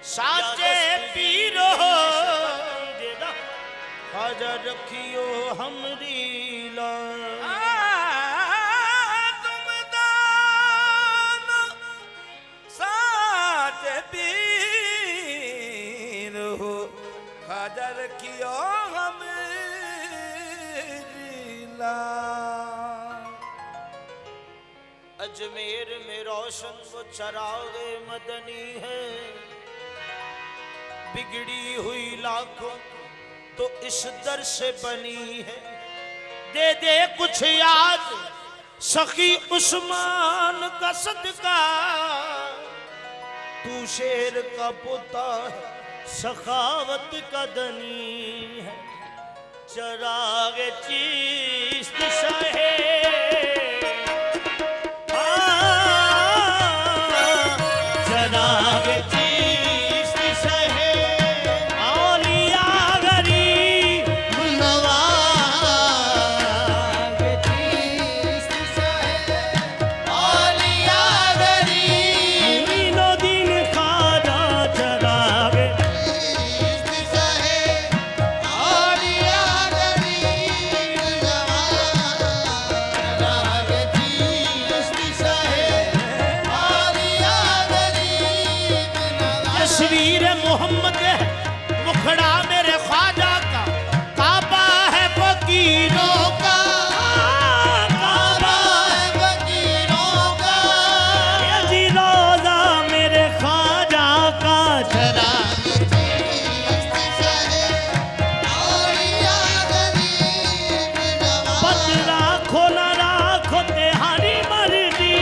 साचे पीरो ख्वाजा रखियो हमरी तुम दान साचे पीरो ख्वाजा रखियो हमरी अजमेर में रोशन वो चरागे मदनी है, बिगड़ी हुई लाखों तो इस दर से बनी है। दे दे कुछ याद सखी उस्मान का सदका, तू शेर का पुता सखावत का धनी है। चरागे चिश्त सहे तस्वीर मोहम्मद है मुखड़ा मेरे ख्वाजा का, काबा है फकीरों का, काबा है फकीरों का, ये जी रोज़ा मेरे ख्वाजा का। पद राखो न राखो तेहारी मर्जी,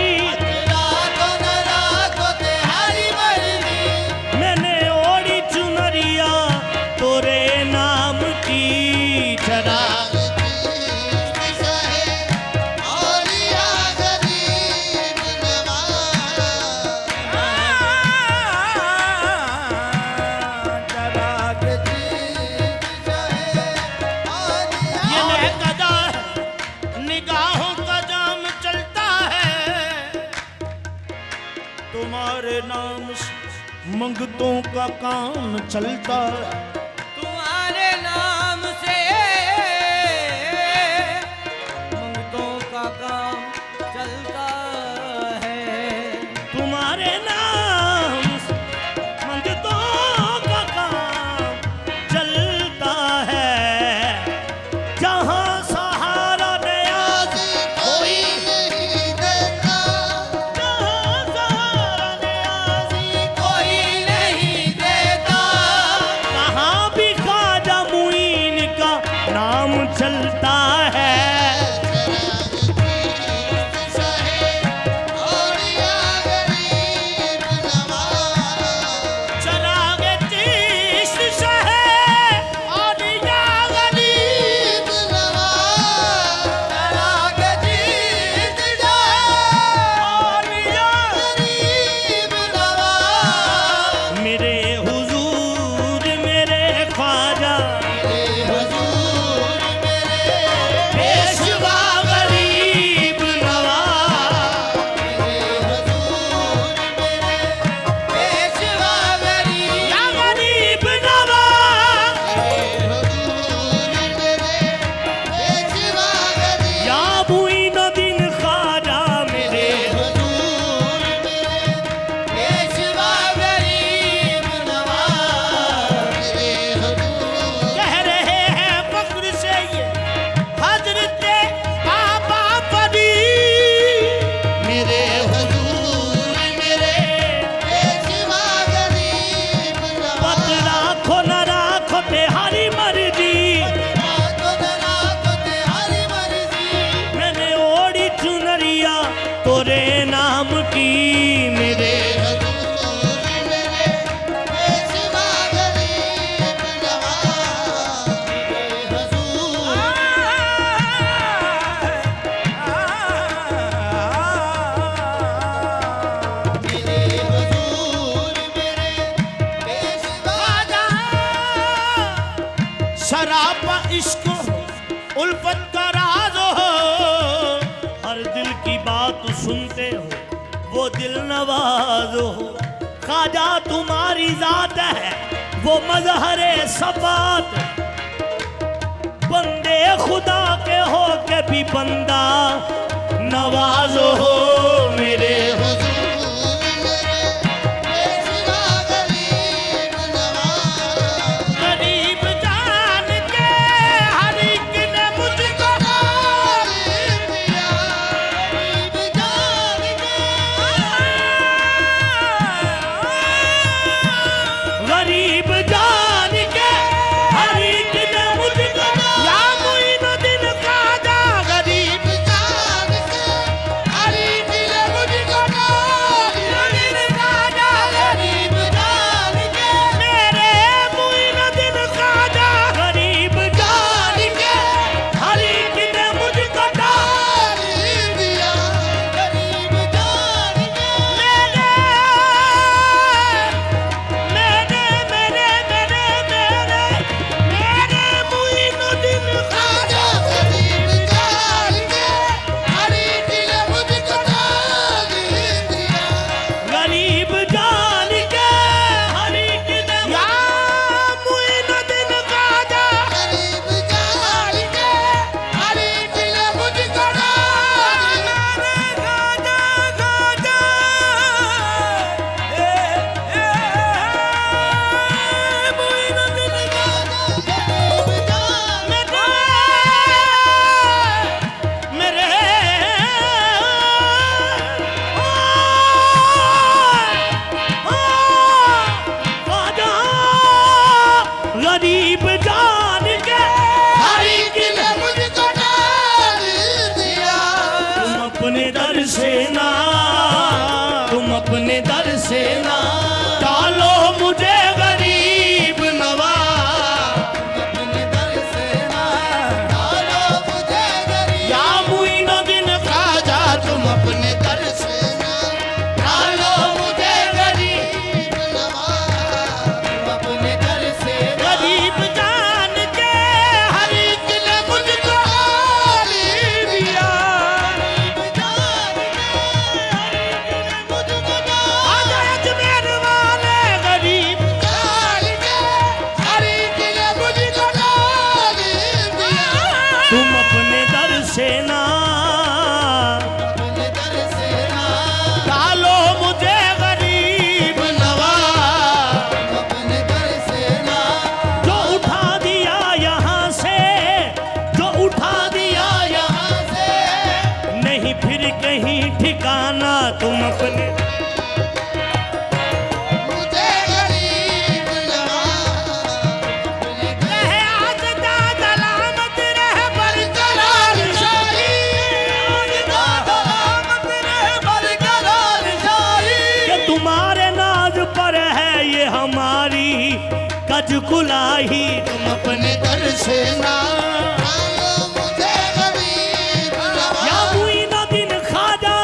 तोरे नाम की चराग ये लहकदा निगाहों का जाम चलता है, तुम्हारे नाम से मंगतों का काम चलता है। तुम्हारे नाम से मंगतों का काम चलता है, तुम्हारे नाम से मंगतों का काम चलता है। जहाँ सहारा न्याज कोई नहीं देता, जहाँ सहारा न्याज कोई नहीं देता, कहाँ भी ख्वाजा मुईन का नाम चलता है। चरागे चिश्त सहे औलिया गरीब नवाज, चरागे चिश्त सहे औलिया गरीब नवाज। मेरे हुजूर मेरे ख्वाजा, पेशवा गरीब नवाज, पेशवा गरीब या गरीब नवाज, या मुईनुद्दीन ख्वाजा मेरे पेशवा गरीब नवाज। कह रहे हैं फक्र से ये हजरत बाबा फरीद, मेरे हुजूर मेरे पेशवा गरीब नवाज। पद राखो न राखो तेहारी मर्जी, तेहारी मर्जी, मैंने ओढ़ी चुनरिया तोरे नाम की। मेरे हुजूर मेरे पेशवा गरीब नवाज। मेरे हुजूर मेरे हुजूर मेरे पेशवा शराब इश्क उल्फत का राज हो, हर दिल की बात सुनते हो वो दिल नवाज हो। ख्वाजा तुम्हारी जात मजहरे सबात बंदे खुदा के हो के भी बंदा नवाजो हो मेरे हुजूर मेरे पेशवा गरीब नवाज गरीब जान के हर एक ने मुझको तारीफ दिया गरीब जान गरीब जान के हर एक ने मुझको या मुइनुद्दीन ख्वाजा गरीब जान के हरी दिल मुझको तारीफ ख्वाजा गरीब जान के मेरे मुइनुद्दीन ख्वाजा गरीब जान के हर एक ने मुझको तारीफ दिया गरीब जान के मेरे मेरे मेरे मेरे मेरे मेरे मुइनुद्दीन ख्वाजा गरीब जान के हरी दिल मुझको तारीफ दिया गरीब जान के हर एक ने या मुइनुद्दीन ख्वाजा गरीब जान के हरी दिल मुझको गरीब जान के हर एक ने मुझको तारीफ दिया तुम अपने दर से ना डालो मुझे गरीब नवाज अपने दर से ना डालो मुझे गरीब या मुइनुद्दीन ख्वाजा तुम अपने दर से ना डालो मुझे गरीब नवाज अपने दर से गरीब जान के हर एक ने मुझको तारीफ दिया गरीब जान के हरी दिल मुझको आजा अजमेर वाले गरीब जान के हरी दिल मुझको तारीफ दिया तुम अपने दर से ना अपने दर से ना डालो मुझे गरीब नवाज अपने दर से ना जो उठा दिया यहाँ से जो उठा दिया यहाँ से नहीं फिर कहीं ठिकाना तुम अपने मुझे गरीब नवाज रहे आज सलामत रहे बरकरार शाही सलामत रहे बरकरार शाही कि तुम्हारे नाज पर है ये हमारी कज कुलाही तुम अपने दर से ना आयो मुझे गरीब या नवाज मुइनुद्दीन ख्वाजा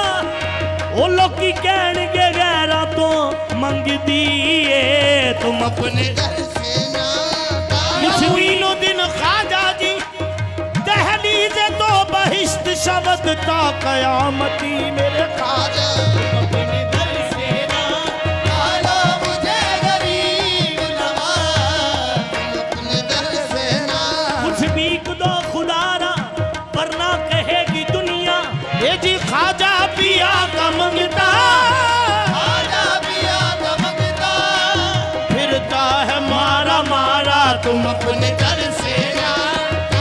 वो लोग की कहणगे गैरा तो मंग दिए तुम अपने दर से ना मुइनुद्दीन ख्वाजा जी दहलीज तो बहिश्त शब्द ता कयामती मेरे खाजा अपने दर से ना आयो मुझे गरीब नवाज अपने दर से ना कुछ भी दो खुदारा वरना कहेगी दुनिया ये जी ख्वाजा पिया का मंगता खाजा पिया दमकता फिरता है मारा मारा तुम अपने दर से ना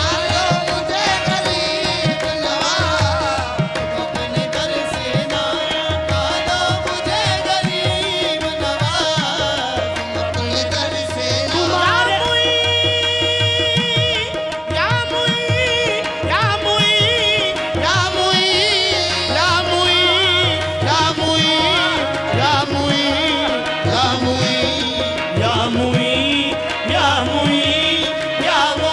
आयो मुझे गरीब नवाज अपने दर से ना आयो मुझे गरीब नवाज अपने दर से ना तुम्हारे या मुई या मुई या मुई या मुई या मुई या मुई या मुई या मुई या मुई या मुई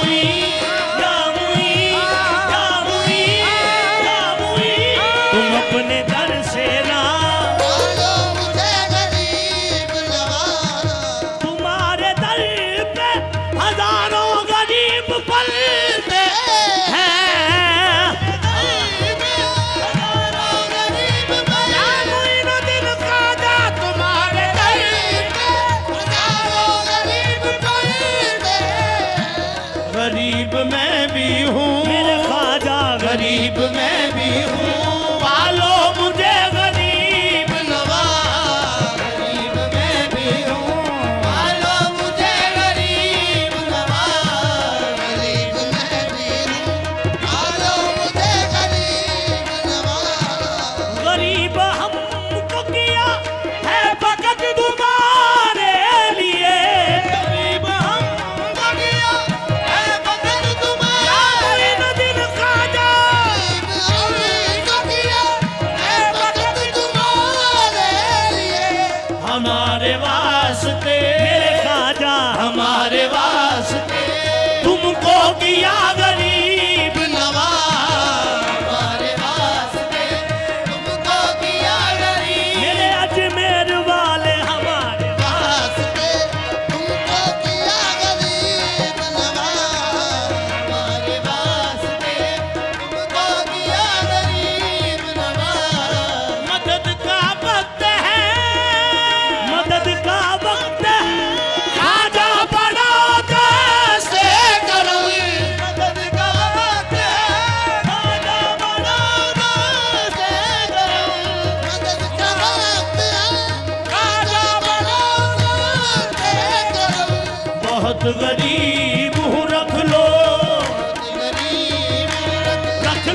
बहुत गरीब हूँ रख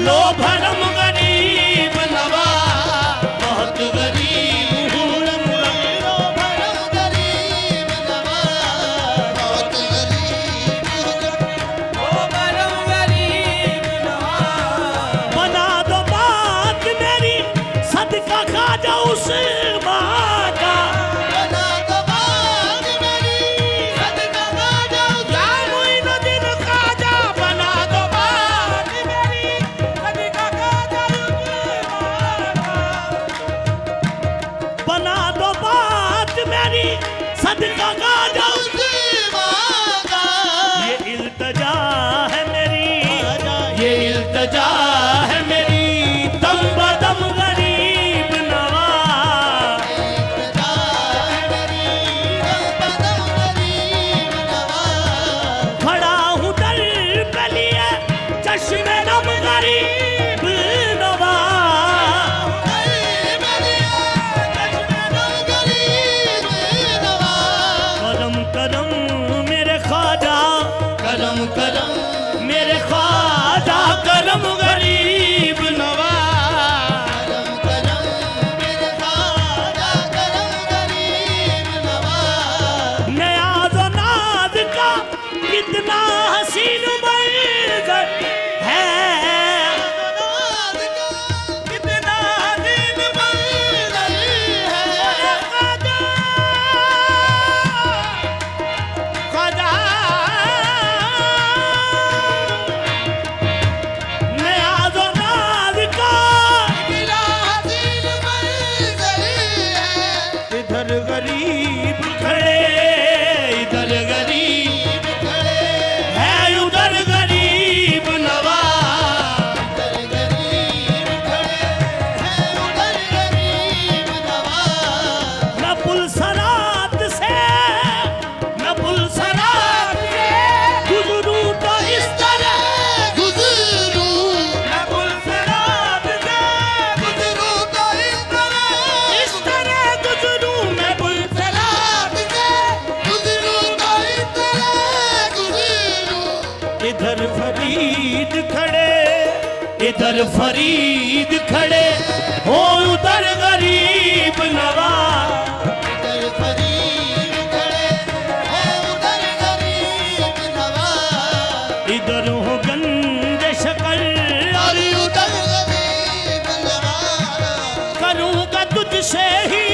लो भरम गरीब नवाज बहुत गरीब हूँ रख लो भरम गरीब नवाज बहुत गरीब ओ भरम गरीब नवाज बना दो बात मेरी सदका खा जाओ उस माँ का बना दो बात मेरी सदका खा जाओ या मोइनुद्दीन ख्वाजा बना दो बात मेरी सदका खा जाओ बना दो बात मेरी सदका खा जाओ ये इल्तजा है मेरी ये इल्तजा है मेरी दम बदम गरीब नवाज खड़ा हूँ दर पे लिए चश्मे नम गरीब नवाज करम करम मेरे ख्वाजा करम करम मेरे ख्वाजा करम गरीब नवाज न्याज़ और नाज का कितना हसीन मंज़र है कितना हसीन मंज़र है ख्वाजा ख्वाजा न्याज़ और नाज का इधर गरीब खड़े इधर गरीब है उधर गरीब नवाज मैं पुलसरात से गुजरूं तो इस तरह मैं पुलसरात से इस तरह गुजरूं मैं पुलसरात इधर फरीद खड़े हो उधर गरीब नवाज इधर हो गंज शक्ल और करूँगा तुझसे ही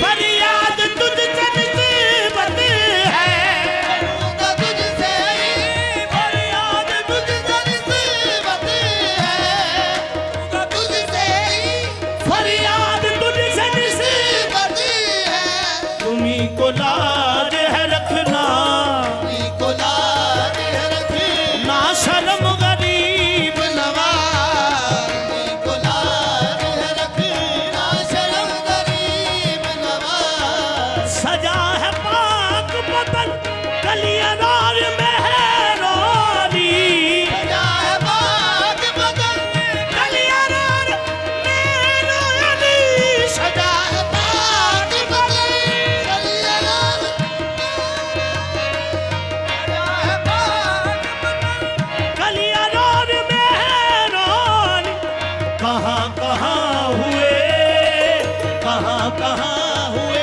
फरियाद तुझसे निस्बत है फरियाद तुझसे फरियाद तुझसे निस्बत तुम्ही को लाज है रखना ना शर्म गरीब नवाज सजा है पाक बदन कलियां और मेहरानी कलियां और मेहरानी सजा है पाक कलियां और मेहरानी कहाँ कहाँ हुए